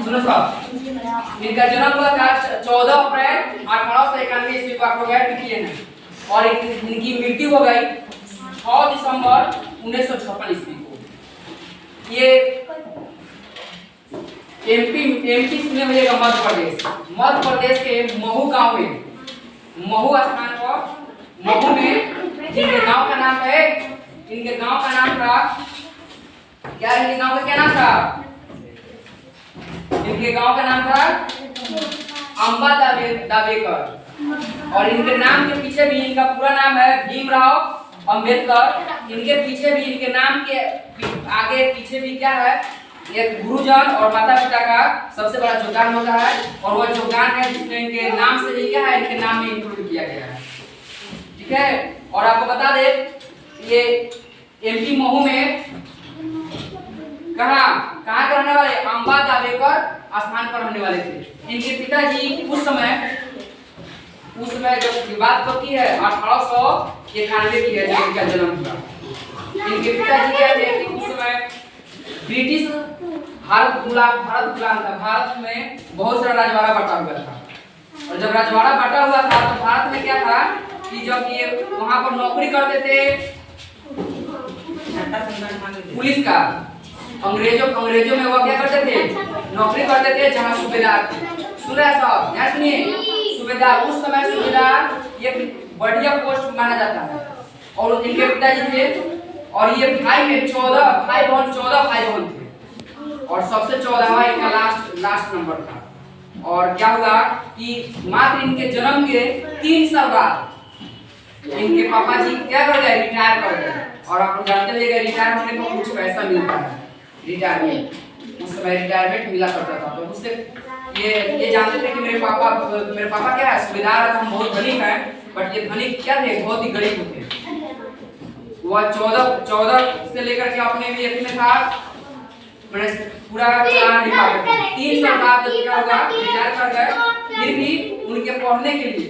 सुनो साहब, इनका जन्म हुआ था 14 अप्रैल 1891 ईस्वी को। आपको गैर किए हैं और इनकी मृत्यु हो गई 6 दिसंबर 1956 ईस्वी को। ये एमपी सुने हुए मध्य प्रदेश के महू गांव में, महू स्थान पर, महू में जिनके गांव का नाम है, इनके गांव का नाम था क्या? इनके गांव का क्या नाम था? इनके गांव का नाम था अंबा दावेकर। और इनके नाम के पीछे भी, इनका पूरा नाम है भीमराव अंबेडकर। इनके पीछे भी, इनके नाम के आगे पीछे भी क्या है? एक गुरुजन और माता पिता का सबसे बड़ा योगदान होता है। और वह योगदान है जिसमें इनके नाम से भी क्या है, इनके नाम में इंक्लूड किया गया है। ठीक है। और आपको बता दे, ये एमपी महू में कहाँ के रहने वाले? अंबा दावेकर स्थान पर रहने वाले थे। इनके पिताजी उस समय जब बात होती है 1891 की है जब इनका जन्म हुआ। इनके पिताजी क्या थे कि उस समय ब्रिटिश भारत गुलाम था। भारत में बहुत सारा राजवाड़ा बटा हुआ था। और जब राजवाड़ा बटा हुआ था तो भारत में क्या था कि जब ये वहां पर नौकरी करते थे पुलिस का, अंग्रेजों में वो क्या करते थे? नौकरी करते थे जहां सूबेदार थे। सुन रहे साहब, यहाँ सुनिए। सूबेदार, उस समय सूबेदार एक बढ़िया पोस्ट माना जाता है। और इनके पिताजी थे और ये भाई में 14 भाई बहन थे। और सबसे 14वां इनका लास्ट नंबर था। और क्या हुआ कि मात्र इनके जन्म के 3 साल बाद इनके पापा जी क्या कर गए? रिटायर कर गए। और आप लोग जानते हैं रिटायर होने पर कुछ पैसा मिलता है, रिटायरमेंट। उस समय रिटायरमेंट मिला करता था। तो उससे ये जानते थे कि मेरे पापा क्या है? सूबेदार, हम बहुत धनिक हैं। बट ये धनिक क्या थे? बहुत ही गरीब थे। वह 14 से लेकर के अपने भी एक में था, मैंने पूरा चलाना नहीं पाते। 3 साल बाद क्या होगा? रिटायर कर गए। फिर भी उनके पढ़ने के लिए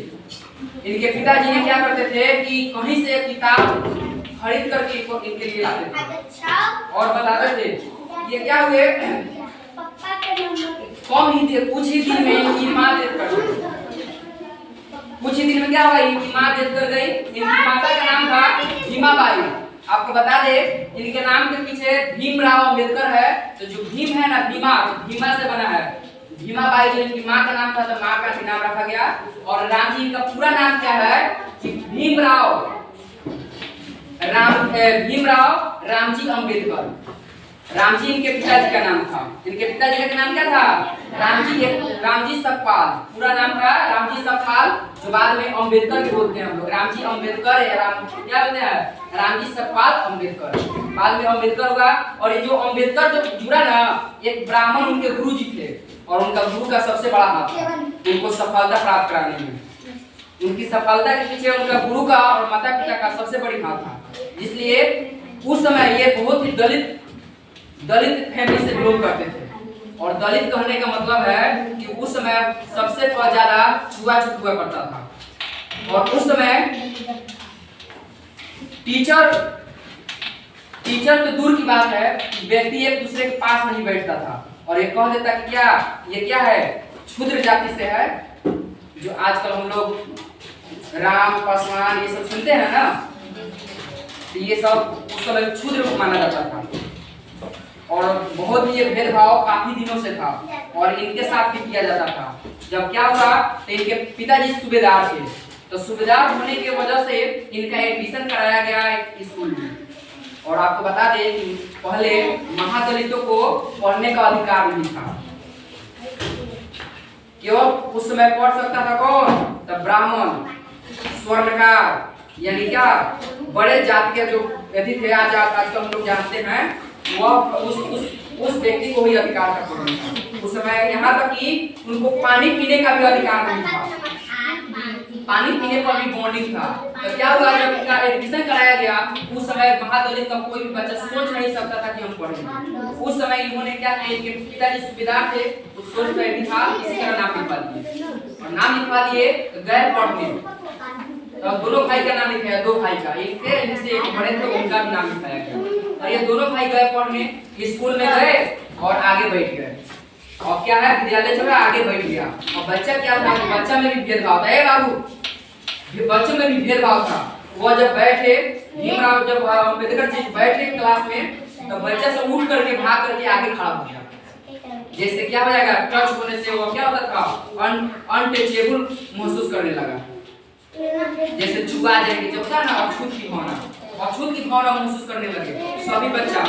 इनके पिताजी ने क्या करते थे कि कहीं से किताब खरीद करके इनके लिए लाते थे और बताते थे। ये क्या हुए? कम ही थे, कुछ ही दिन में इनकी माँ डेथ कर गई। कुछ ही दिन में क्या हुआ? इनकी माँ डेथ कर गई। इनकी माता का नाम था भीमाबाई। आपको बता दे, इनके नाम के पीछे भीमराव अंबेडकर है। तो जो भीम है ना, भीमा से बना है। भीमाबाई जो इनकी माँ का नाम था, तो माँ का भी नाम रखा गया। और राम जी का पूरा नाम क्या है कि भीमराव रामजी अंबेडकर। रामजी इनके पिताजी का नाम था। इनके पिताजी का नाम क्या था? रामजी सतपाल। पूरा नाम था रामजी सतपाल, जो बाद में अंबेडकर भी बोलते हैं हम लोग। रामजी अंबेडकर या क्या बोलते हैं? रामजी सतपाल अंबेडकर। बाद में अंबेडकर हुआ। और ये जो अंबेडकर जो जुड़ा ना, एक ब्राह्मण उनके गुरु जी थे। और उनका गुरु का सबसे बड़ा हाथ था उनको सफलता प्राप्त कराने में। उनकी सफलता के पीछे उनका गुरु का और माता पिता का सबसे बड़ी हाथ था। इसलिए उस समय ये बहुत ही दलित फैमिली से बिलोंग करते थे। और दलित कहने का मतलब है कि उस समय सबसे ज्यादा छुआछूत हुआ करता था। और उस समय टीचर तो दूर की बात है, व्यक्ति एक दूसरे के पास नहीं बैठता था। और ये कह देता कि ये क्या है? क्षुद्र जाति से है। जो आजकल हम लोग राम पासवान ये सब सुनते हैं ना, तो ये सब उस समय क्षुद्र माना जाता था। और बहुत ही ये भेदभाव काफी दिनों से था और इनके साथ भी किया जाता था। जब क्या हुआ तो इनके पिताजी सूबेदार थे। तो सूबेदार होने की वजह से इनका एडमिशन कराया गया एक स्कूल में। और आपको बता दें कि पहले महादलितों को पढ़ने का अधिकार नहीं था। केवल उस समय पढ़ सकता था कौन? तब ब्राह्मण, स्वर्णकार, यानी क्या बड़े जाति के जो व्यक्ति थे। आज हम लोग जानते हैं वह उस व्यक्ति को ही अधिकार था पढ़ने का। उस समय यहाँ तक कि उनको पानी पीने का भी अधिकार नहीं था। पानी पीने पर भी बॉन्डिंग था। तो क्या हुआ जब इनका एडमिशन कराया गया, उस समय महादलित का कोई भी बच्चा सोच नहीं सकता था कि हम पढ़ेंगे। उस समय इन्होंने क्या किया, इनके पिताजी सूबेदार थे, उस सोच में भी था किसी तरह नाम लिखवा दिए। और नाम लिखवा दिए तो गए पढ़ने। तो दोनों भाई का नाम लिखाया, 2 भाई का। इनसे एक बड़े थे, उनका भी नाम लिखाया गया। और ये दोनों भाई गए पढ़ने, स्कूल में गए और आगे बैठ गए। और क्या है, विद्यालय चल रहा, आगे बैठ गया। और बच्चा क्या था, बच्चा में भी भेदभाव था। बाबू, बच्चों में भी भेदभाव था। वो जब बैठे, भीमराव जब अम्बेडकर जी बैठे क्लास में, तो बच्चा सब उठ करके भाग करके आगे खड़ा हो गया। जैसे क्या हो जाएगा, टच होने से वो क्या होता था, अनटचेबल महसूस करने लगा। जैसे छुआ जाएंगे, जब होता है ना अछूत की भावना महसूस करने लगे सभी बच्चा।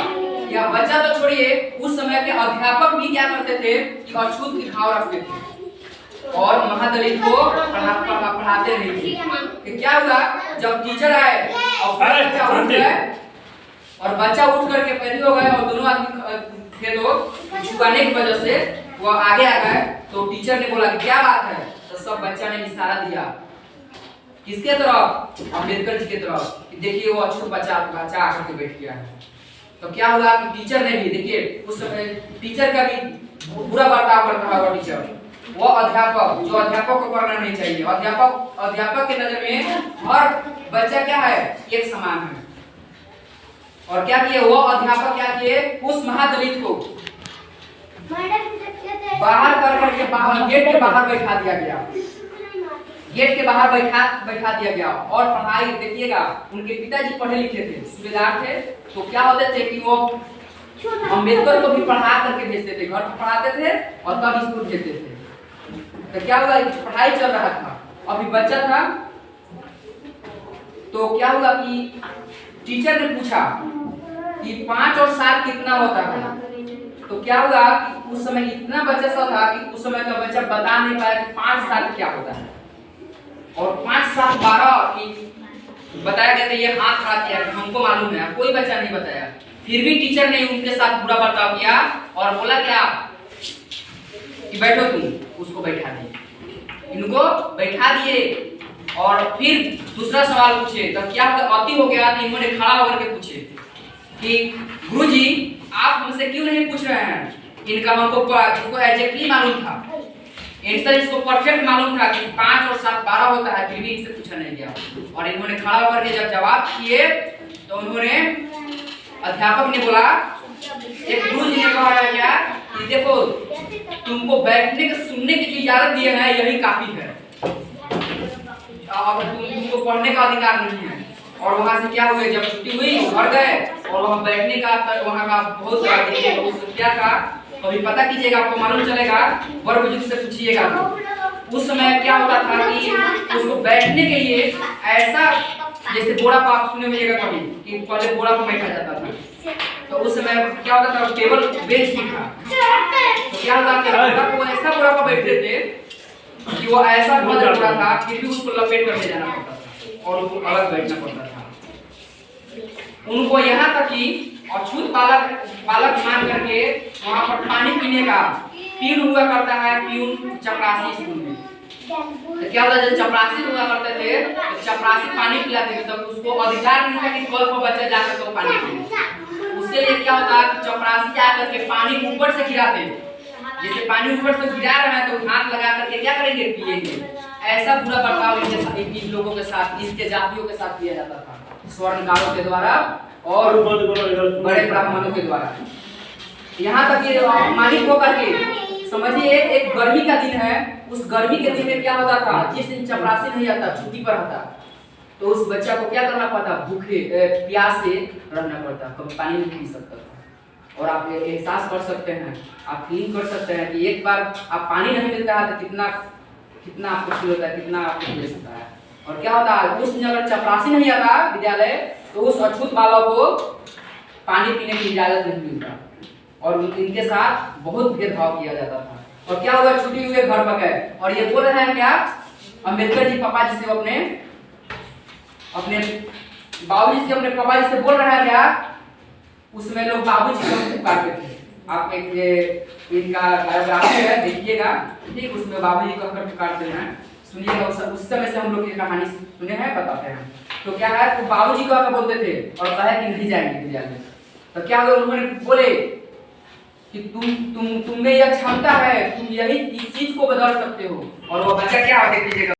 या बच्चा तो छोड़िए, उस समय के अध्यापक भी क्या करते थे कि अछूत की भाव रखते थे और महादलित को पढ़ाते नहीं थे। क्या हुआ, जब टीचर आए और बच्चा उठ गए और बच्चा उठ करके पैरी हो गए और दोनों आदमी थे तो छुआने की वजह से वो आगे आ गए, तो टीचर ने बोला कि क्या बात है, तो सब बच्चा ने इशारा दिया किसके तरफ, अम्बेडकर जी के तरफ। देखिए वो अछूत बच्चा आकर के बैठ गया है। तो क्या हुआ कि टीचर ने भी, देखिए उस समय टीचर का भी बुरा बर्ताव करता है। वो टीचर, वो अध्यापक जो अध्यापक को करना नहीं चाहिए। अध्यापक के नजर में हर बच्चा क्या है, एक समान है। और क्या किए वो अध्यापक, क्या किए, उस महादलित को बाहर कर करके गेट के बाहर बैठा दिया गया। गेट के बाहर बैठा दिया गया। और पढ़ाई देखिएगा, उनके पिताजी पढ़े लिखे थे, सूबेदार थे। तो क्या होते थे कि वो अम्बेडकर को भी पढ़ा करके भेजते थे, घर पर पढ़ाते थे और तब स्कूल भेजते थे। तो क्या हुआ, पढ़ाई चल रहा था, अभी बच्चा था। तो क्या हुआ कि टीचर ने पूछा कि 5 और 7 कितना होता है। तो क्या हुआ कि उस समय इतना बच्चा सा था कि उस समय का बच्चा बता नहीं पाया कि 5 7 क्या होता है। और 5 7 12 की बताया गया था, ये हाथ खड़ा किया कि हमको मालूम है, कोई बच्चा नहीं बताया। फिर भी टीचर ने उनके साथ बुरा बर्ताव किया और बोला क्या कि बैठो तुम, उसको बैठा दिए, इनको बैठा दिए। और फिर दूसरा सवाल पूछे, तो क्या अति हो गया, तो इन्होंने खड़ा होकर के पूछे कि गुरुजी आप हमसे क्यों नहीं पूछ रहे हैं। इनका हमको एग्जैक्टली मालूम था, आंसर इसको परफेक्ट मालूम था कि 5 और 7 12 होता है, फिर भी इनसे पूछा नहीं गया। और इन्होंने खड़ा होकर के जब जवाब किए तो उन्होंने, अध्यापक ने बोला, एक गुरुजी ने कहा है क्या कि देखो तुमको बैठने के सुनने की जो इजाजत दी है यही काफी है, अब तुमको पढ़ने का अधिकार नहीं है। और वहां से क्या हुए, जब छुट्टी हुई घर गए और वहां बैठने का, वहां का बहुत सारा क्या था, कभी पता कीजिएगा, आपको मालूम चलेगा, बड़े बुजुर्ग से पूछिएगा। उस समय क्या होता था कि उसको बैठने के लिए ऐसा, जैसे बोरा पर आप सुने होइएगा कभी कि पहले बोरा पर बैठा जाता था, तो उस समय क्या होता था, टेबल बेंच भी था। तो क्या होता था, वो ऐसा बोरा पर बैठते थे कि वो ऐसा बोरा था, फिर भी उसको लपेट कर ले जाना पड़ता था और उनको अलग बैठना पड़ता था। उनको यहाँ तक कि अछूत बालक मान करके वहाँ पर पानी पीने का पीऊन हुआ करता है, पीऊन चपरासी स्कूल में। तो क्या होता है, जब चपरासी हुआ करते थे तो चपरासी पानी पिलाते थे, तो उसको अधिकार नहीं था कि कल को बच्चा जाकर तो पानी पिए। उसके लिए क्या होता है कि चपरासी जाकर के पानी ऊपर से गिराते, जैसे पानी ऊपर से गिरा रहा है तो हाथ लगा करके क्या करेंगे, पिएंगे। ऐसा बुरा बर्ताव इन लोगों के साथ, इसके जातियों के साथ किया जाता था, स्वर्णकारों के द्वारा और बड़े ब्राह्मणों के द्वारा। यहाँ तक कि मालिक होकर के समझिए, एक गर्मी का दिन है, उस गर्मी के दिन में क्या होता था, जिस दिन चपरासी नहीं आता, छुट्टी पर आता, तो उस बच्चा को क्या करना पड़ता, भूखे प्यास से रहना पड़ता, कभी पानी नहीं पी सकता था। और आप एहसास कर सकते हैं, आप फील कर सकते हैं कि एक बार आप पानी नहीं मिलता है तो कितना आपको फील होता है, कितना आपको फील होता है। और क्या होता है, उस दिन अगर चपरासी नहीं आता विद्यालय तो उस अछूत बालक को पानी पीने की इजाजत नहीं मिलता और इनके साथ बहुत भेदभाव किया जाता था। और क्या हुआ, छुट्टी हुए घर पर गए और ये बोल रहे हैं क्या, अम्बेडकर जी पापा जी से अपने बाबूजी से, अपने पापा जी से बोल रहा है क्या, उसमें लोग बाबूजी को पुकारते थे। आप एक इनका बायोग्राफी है, देखिएगा, ठीक, उसमें बाबूजी को पुकारते हैं, सुनिएगा। उस समय से हम लोग ये कहानी सुने हैं, बताते हैं। तो क्या है, तो बाबूजी को आकर बोलते थे और कहे कि नहीं जाएंगे विद्यालय। तो क्या हुआ, उन्होंने बोले कि तुम में यह क्षमता है, तुम यही इस चीज को बदल सकते हो। और वो बच्चा क्या, देखिएगा।